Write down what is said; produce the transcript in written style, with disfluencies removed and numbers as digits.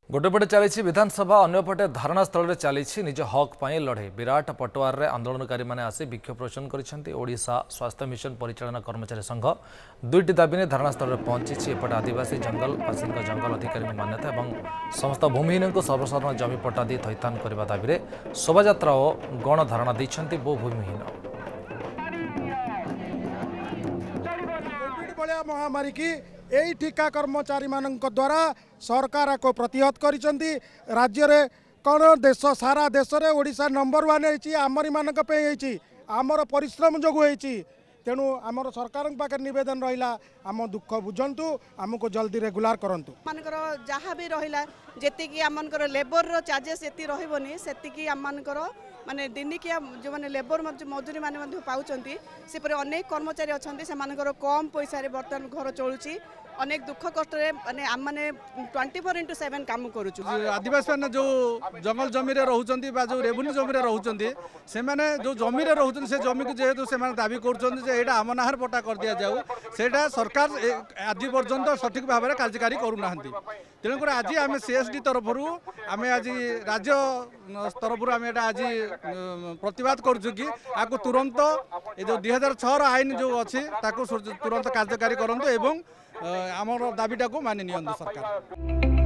गोटेपटे चली विधानसभा अन्यपटे धारणास्थल चली निज हक पर लड़े विराट पटुआर आंदोलनकारी मैंने आसी विक्षोभ प्रदर्शन करोड़शा स्वास्थ्य मिशन परिचालना कर्मचारी संघ दुईटी दाबी नहीं धारणास्थल में पहुंची एपटे आदिवासी जंगलवासी जंगल अधिकारी मान्यता और समस्त भूमिहीन को सर्वसाधारण जमी पट्टा दी थैथान करने दाबी में शोभायात्रा और गणधारणा देते बहु भूमिहीन। महामारी की यही ठिका कर्मचारी मान द्वारा सरकार को प्रतिहत करिसेंती राज्य रे कौन देश सारा देश रे ओडिशा नंबर 1 है आमरी मानक पे है आमर परिश्रम जोगु है तेणु आमर सरकार पाखे निवेदन रहा आम दुख बुझंतु आमको जल्दी रेगुलार करंतु मानकर जहाँ भी रहा जी आमर लेबर चार्जेस ये रही से आमर माने दिनिकिया जो माने लेबर मजूरी माने पाँच सेपरि अनेक कर्मचारी अच्छा से कम पैसा बर्तमान घर चलुची अनेक दुख कष्ट माने आम मैंने 24/7 काम करुचु। आदिवासी मैंने जो जंगल जमी रोचे जो रेवेन्यू जमी रोचे से मैंने जो जमी रोचे से जमी को जेहेतु से दाबी कर आम नाहर पट्टा कर दि जाऊ से सरकार आज पर्यंत सठिक भाव में कार्यकारी करूना तेणुक आज आम सीएसडी तरफ आम आज राज्य तरफ आम आज प्रतिवाद करुँ कि आपको तुरंत ये जो 2006 आईन जो अच्छी तुरंत कार्यकारी करूँ एवं आमर दाबीटा को मानि नियंतु सरकार।